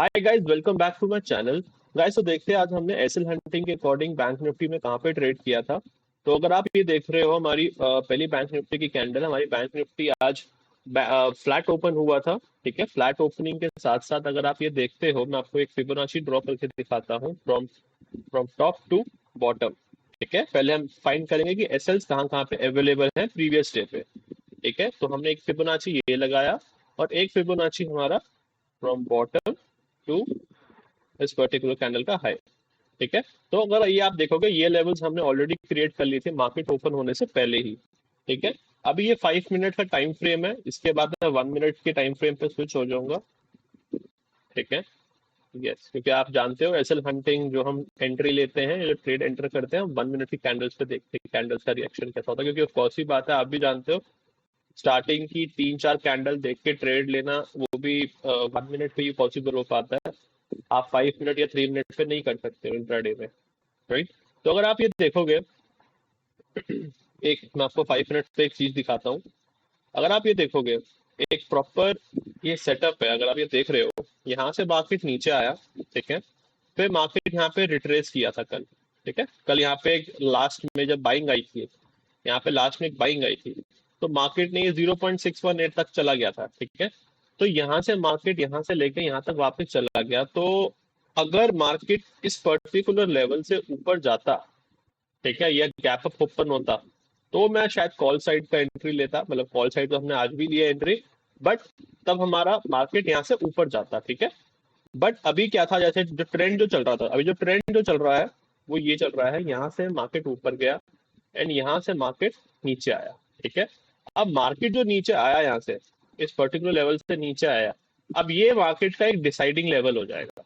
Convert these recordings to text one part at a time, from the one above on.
Hi guys, welcome back to my channel. Guys, तो देखते हैं आज हमने एसएल हंटिंग के अकॉर्डिंग बैंक निफ्टी में कहाँ पे ट्रेड किया था। तो अगर आप ये देख रहे हो हमारी पहली बैंक निफ्टी की कैंडल, हमारी बैंक निफ्टी आज फ्लैट ओपन हुआ था। ठीक है, फ्लैट ओपनिंग के साथ साथ अगर आप ये देखते हो, मैं आपको एक फिबोनाची ड्रॉ करके दिखाता हूँ from from top to bottom. ठीक है, पहले हम फाइंड करेंगे कि एसएल्स कहाँ कहाँ पे अवेलेबल है प्रीवियस डे पे। ठीक है, तो हमने एक फिबोनाची ये लगाया और एक फिबोनाची हमारा फ्रॉम बॉटम टू इस पर्टिकुलर कैंडल का हाई। ठीक है, तो अगर ये आप देखोगे, ये लेवल्स हमने ऑलरेडी क्रिएट कर लिए थे मार्केट ओपन होने से पहले ही। ठीक है, अभी ये 5 मिनट का टाइम फ्रेम है, इसके बाद मैं 1 मिनट के टाइम फ्रेम पे स्विच हो जाऊंगा। ठीक है, यस, क्योंकि आप जानते हो एसएल हंटिंग जो हम एंट्री लेते हैं, जो ट्रेड एंटर करते हैं, 1 मिनट की कैंडल्स पे देखते हैं कैंडल्स का रिएक्शन कैसा होता है, क्योंकि कौन सी बात है, आप भी जानते हो स्टार्टिंग की 3-4 कैंडल देख के ट्रेड लेना वो भी 1 मिनट पे ही पॉसिबल हो पाता है। आप 5 मिनट या 3 मिनट पे नहीं कर सकते हो इंट्राडे में, राइट। तो अगर आप ये देखोगे, एक मैं आपको 5 मिनट पे एक चीज दिखाता हूँ। अगर आप ये देखोगे, एक प्रॉपर ये सेटअप है। अगर आप ये देख रहे हो, यहाँ से मार्केट नीचे आया। ठीक है, फिर मार्केट यहाँ पे रिट्रेस किया था कल। ठीक है, कल यहाँ पे लास्ट में जब बाइंग आई थी, यहाँ पे लास्ट में एक बाइंग आई थी, तो मार्केट ने ये 0.618 तक चला गया था। ठीक है, तो यहाँ से मार्केट यहाँ से लेके यहाँ तक वापस चला गया। तो अगर मार्केट इस पर्टिकुलर लेवल से ऊपर जाता, ठीक है, या गैप अप ओपन होता, तो मैं शायद कॉल साइड का एंट्री लेता। मतलब कॉल साइड तो हमने आज भी लिया एंट्री, बट तब हमारा मार्केट यहाँ से ऊपर जाता। ठीक है, बट अभी क्या था, जैसे जो ट्रेंड जो चल रहा था, अभी जो ट्रेंड जो चल रहा है वो ये चल रहा है, यहाँ से मार्केट ऊपर गया एंड यहाँ से मार्केट नीचे आया। ठीक है, अब मार्केट जो नीचे आया, यहाँ से इस पर्टिकुलर लेवल से नीचे आया, अब ये मार्केट का एक डिसाइडिंग लेवल हो जाएगा।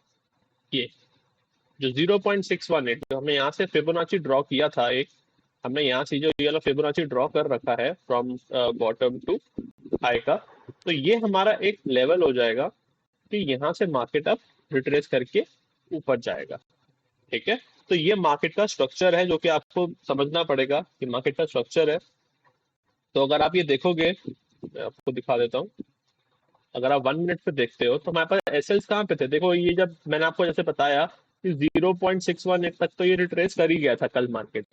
ये जो 0.618 जो हमने यहाँ से फिबोनाची ड्रॉ किया था, एक हमने यहाँ से जो ये वाला फिबोनाची ड्रॉ कर रखा है फ्रॉम बॉटम टू हाई का, तो ये हमारा एक लेवल हो जाएगा कि यहाँ से मार्केट अब रिट्रेस करके ऊपर जाएगा। ठीक है, तो ये मार्केट का स्ट्रक्चर है जो कि आपको समझना पड़ेगा कि मार्केट का स्ट्रक्चर है। तो अगर आप ये देखोगे, मैं आपको दिखा देता हूँ। अगर आप 1 मिनट पे देखते हो तो हमारे पास एसएल्स कहाँ पे थे, देखो ये जब मैंने आपको जैसे बताया कि 0.618 तक तो ये रिट्रेस कर ही गया था कल मार्केट।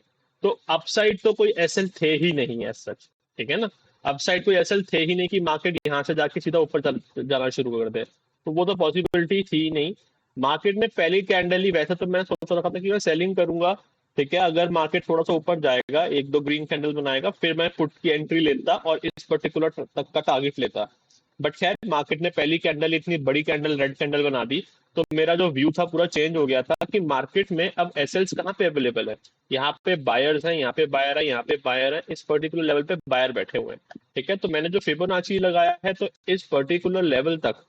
तो अपसाइड तो कोई एसएल थे ही नहीं एज सच। ठीक है ना, अपसाइड कोई एसएल थे ही नहीं कि मार्केट यहाँ से जाके सीधा ऊपर जाना शुरू कर दे, तो वो तो पॉसिबिलिटी थी ही नहीं। मार्केट में पहली कैंडल ही, वैसे तो मैं सोच रखा था कि मैं सेलिंग करूंगा। ठीक है, अगर मार्केट थोड़ा सा ऊपर जाएगा, एक दो ग्रीन कैंडल बनाएगा, फिर मैं पुट की एंट्री लेता और इस पर्टिकुलर तक का टारगेट लेता। बट खैर, मार्केट ने पहली कैंडल, इतनी बड़ी कैंडल, रेड कैंडल बना दी, तो मेरा जो व्यू था पूरा चेंज हो गया था कि मार्केट में अब एसएल्स कहाँ पे अवेलेबल है। यहाँ पे बायर्स हैं, यहाँ पे बायर है, यहाँ पे बायर है, इस पर्टिकुलर लेवल पे बायर बैठे हुए हैं। ठीक है, तो मैंने जो फिबोनाची लगाया है, तो इस पर्टिकुलर लेवल तक,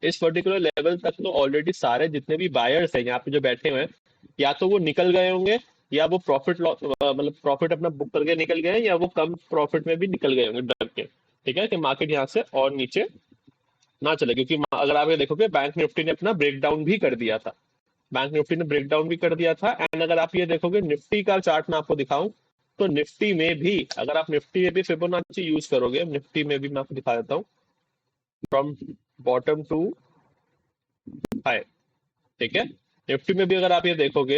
इस पर्टिकुलर लेवल तक तो ऑलरेडी सारे जितने भी बायर्स हैं यहाँ पे जो बैठे हुए हैं, या तो वो निकल गए होंगे, या वो प्रॉफिट मतलब प्रॉफिट अपना बुक करके निकल गए हैं, या वो कम प्रॉफिट में भी निकल गए होंगे डर के। ठीक है, कि मार्केट यहाँ से और नीचे ना चले, क्योंकि अगर आप ये देखोगे, बैंक निफ्टी ने अपना ब्रेकडाउन भी कर दिया था। बैंक निफ्टी ने ब्रेकडाउन भी कर दिया था। एंड अगर आप ये देखोगे निफ्टी का चार्ट मैं आपको दिखाऊं, तो निफ्टी में भी, अगर आप निफ्टी में भी फिबोनाची यूज करोगे, निफ्टी में भी मैं आपको दिखा देता हूँ फ्रॉम बॉटम टू हाई। ठीक है, निफ्टी में भी अगर आप ये देखोगे,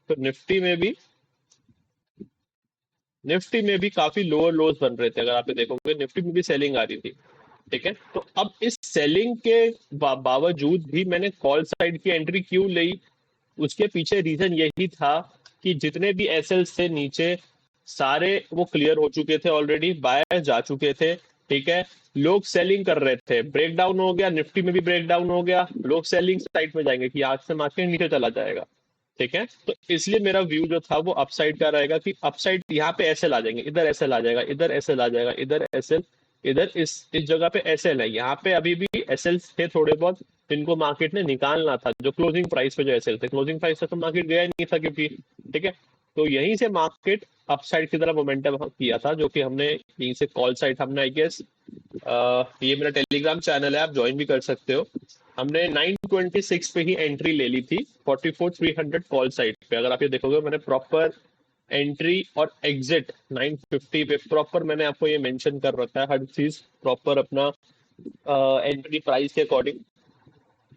तो निफ्टी में भी काफी लोअर लोज बन रहे थे। अगर आप ये देखोगे, निफ्टी में भी सेलिंग आ रही थी। ठीक है, तो अब इस सेलिंग के बावजूद भी मैंने कॉल साइड की एंट्री क्यों ली, उसके पीछे रीजन यही था कि जितने भी एसएल्स थे नीचे, सारे वो क्लियर हो चुके थे ऑलरेडी, बायर जा चुके थे। ठीक है, लोग सेलिंग कर रहे थे, ब्रेकडाउन हो गया, निफ्टी में भी ब्रेकडाउन हो गया, लोग सेलिंग साइड में जाएंगे कि आज से मार्केट नीचे चला जाएगा। ठीक है, तो इसलिए मेरा व्यू जो था वो अपसाइड का रहेगा कि अपसाइड यहाँ पे एसएल आ जाएंगे, इधर एसएल आ जाएगा, इधर एसएल आ जाएगा, इधर एसएल, इधर इस जगह पे एसएल है। यहाँ पे अभी भी एसएल थे थोड़े बहुत, जिनको मार्केट ने निकालना था। जो क्लोजिंग प्राइस पे जो एसएल थे, क्लोजिंग प्राइस पे तो मार्केट गया ही नहीं था, क्योंकि ठीक है, तो यहीं से मार्केट अपसाइड की तरफ मोमेंटम किया था, जो कि हमने यहीं से कॉल साइड, हमने आई गेस, ये मेरा टेलीग्राम चैनल है, आप ज्वाइन भी कर सकते हो। हमने 926 पे ही एंट्री ले ली थी 44,300 कॉल साइड पे। अगर आप ये देखोगे, मैंने प्रॉपर एंट्री और एग्जिट 950 पे प्रॉपर मैंने आपको ये मेंशन कर रखा है, हर चीज प्रॉपर अपना एंट्री प्राइस के अकॉर्डिंग।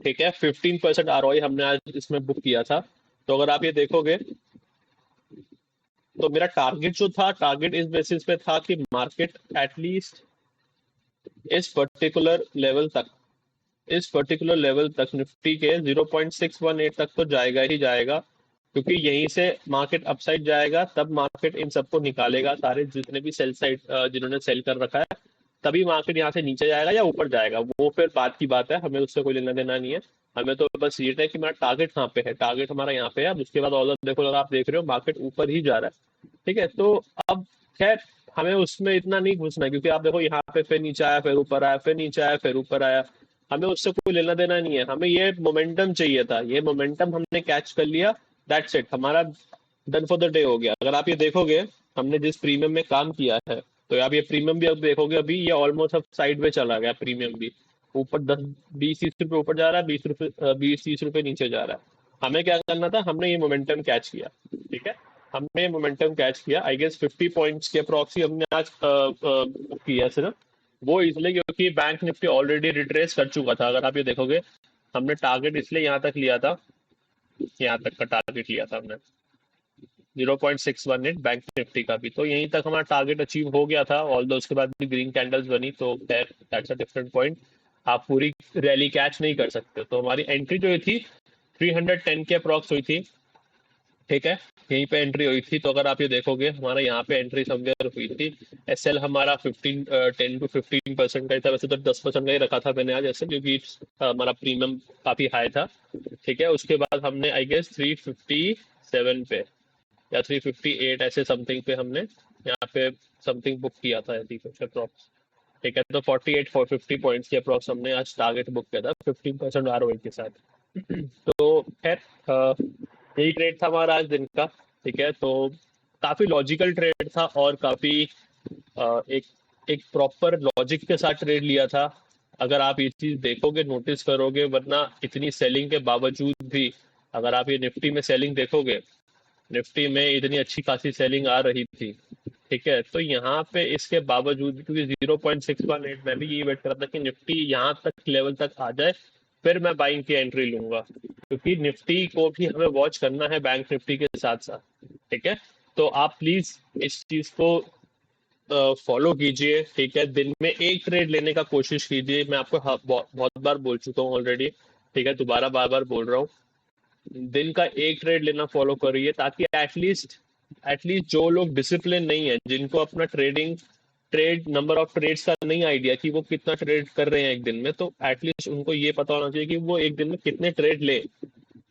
ठीक है, 15% ROI हमने आज इसमें बुक किया था। तो अगर आप ये देखोगे तो मेरा टारगेट जो था, टारगेट इस बेसिस पे था कि मार्केट एटलीस्ट इस पर्टिकुलर लेवल तक, इस पर्टिकुलर लेवल तक निफ्टी के 0.618 तक तो जाएगा ही जाएगा, क्योंकि यहीं से मार्केट अपसाइड जाएगा, तब मार्केट इन सबको निकालेगा, सारे जितने भी सेल साइड जिन्होंने सेल कर रखा है, तभी मार्केट यहाँ से नीचे जाएगा या ऊपर जाएगा, वो फिर बात की बात है, हमें उससे कोई लेना देना नहीं है। हमें तो बस ये है कि हमारा टारगेट कहाँ पे है, टारगेट हमारा यहाँ पे है। अब उसके बाद ऑर्डर देखो, अगर आप देख रहे हो मार्केट ऊपर ही जा रहा है, ठीक है। तो अब खैर हमें उसमें इतना नहीं घुसना है, क्योंकि आप देखो यहाँ पे फिर नीचे आया, फिर ऊपर आया, फिर नीचे आया, फिर ऊपर आया, हमें उससे कोई लेना देना नहीं है। हमें ये मोमेंटम चाहिए था, ये मोमेंटम हमने कैच कर लिया, दैट्स इट, हमारा डन फॉर द डे हो गया। अगर आप ये देखोगे हमने जिस प्रीमियम में काम किया है, तो आप ये प्रीमियम भी अब देखोगे, अभी ये ऑलमोस्ट अब साइड में चला गया, प्रीमियम भी ऊपर 10 20 30 रुपए ऊपर जा रहा है, 20 रुपए 20 30 रुपए नीचे जा रहा है। हमें क्या करना था, हमने ये मोमेंटम कैच किया, ठीक है, हमने ये मोमेंटम कैच किया। आई गेस 50 पॉइंट्स के अप्रॉक्सी हमने आज किया सिर्फ, वो इसलिए क्योंकि बैंक निफ्टी ऑलरेडी रिट्रेस कर चुका था। अगर आप ये देखोगे हमने टारगेट इसलिए यहाँ तक लिया था, यहाँ तक का टारगेट लिया था हमने 0.618 बैंक निफ्टी का भी, तो यहीं तक हमारा टारगेट अचीव हो गया था। ऑल दो उसके बाद भी ग्रीन कैंडल्स बनी, तो दैट्स अ डिफरेंट पॉइंट, आप पूरी रैली कैच नहीं कर सकते। तो हमारी एंट्री जो हुई थी 310 के अप्रॉक्स हुई थी, ठीक है, यहीं पे एंट्री हुई थी। तो अगर आप ये देखोगे हमारा यहाँ पे एंट्री समवेयर हुई थी। एसएल हमारा 10 to 15% का ही था, वैसे तो 10% का ही रखा था मैंने आज एसएल, क्योंकि हमारा प्रीमियम काफी हाई था, ठीक है। उसके बाद हमने आई गेस 357 पे या 358 ऐसे समथिंग पे हमने यहाँ पे समथिंग बुक किया था, ऐसी कुछ अप्रॉक्स, ठीक है। तो 48 450 पॉइंट्स के अप्रॉक्स हमने आज टारगेट बुक किया था 15% ROI के साथ। तो खैर यही ट्रेड था हमारा आज दिन का, ठीक है। तो काफी लॉजिकल ट्रेड था, और काफी एक एक प्रॉपर लॉजिक के साथ ट्रेड लिया था। अगर आप ये चीज देखोगे, नोटिस करोगे, वरना इतनी सेलिंग के बावजूद भी अगर आप ये निफ्टी में सेलिंग देखोगे, निफ्टी में इतनी अच्छी खासी सेलिंग आ रही थी, ठीक है। तो यहाँ पे इसके बावजूद, क्योंकि 0.618 में भी यही वेट कर रहा था कि निफ्टी यहाँ तक लेवल तक आ जाए, फिर मैं बाइंग की एंट्री लूंगा, क्योंकि निफ्टी को भी हमें वॉच करना है बैंक निफ्टी के साथ साथ, ठीक है। तो आप प्लीज इस चीज को फॉलो कीजिए, ठीक है। दिन में एक ट्रेड लेने का कोशिश कीजिए, मैं आपको बहुत बार बोल चुका हूँ ऑलरेडी, ठीक है, दोबारा बार बार बोल रहा हूँ, दिन का एक ट्रेड लेना फॉलो करिए, ताकि एटलीस्ट जो लोग डिसिप्लिन नहीं है, जिनको अपना ट्रेड नंबर ऑफ ट्रेड्स का नहीं आइडिया कि वो कितना ट्रेड कर रहे हैं एक दिन में, तो एटलीस्ट उनको ये पता होना चाहिए कि वो एक दिन में कितने ट्रेड ले,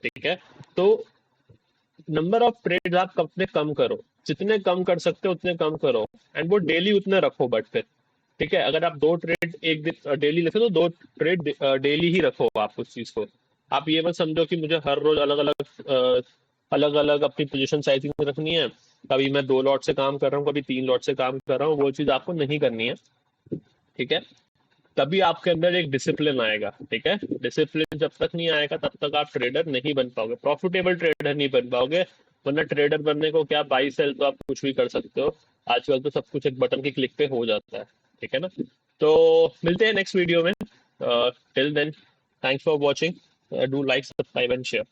ठीक है। तो नंबर ऑफ ट्रेड आप अपने कम करो, जितने कम कर सकते हो उतने कम करो, एंड वो डेली उतने रखो, बट फिर ठीक है, अगर आप 2 ट्रेड एक दिन डेली लेते हो, तो 2 ट्रेड डेली ही रखो आप उस चीज को। आप ये मत समझो कि मुझे हर रोज अलग अलग अपनी पोजीशन साइजिंग रखनी है, कभी मैं 2 लॉट से काम कर रहा हूँ, कभी 3 लॉट से काम कर रहा हूँ, वो चीज आपको नहीं करनी है, ठीक है। तभी आपके अंदर एक डिसिप्लिन आएगा, ठीक है। डिसिप्लिन जब तक नहीं आएगा तब तक आप ट्रेडर नहीं बन पाओगे, प्रॉफिटेबल ट्रेडर नहीं बन पाओगे। वरना ट्रेडर बनने को क्या, बाई सेल तो आप कुछ भी कर सकते हो, आजकल तो सब कुछ एक बटन की क्लिक पे हो जाता है, ठीक है ना। तो मिलते हैं नेक्स्ट वीडियो में, till then thanks for watching, do like subscribe and share.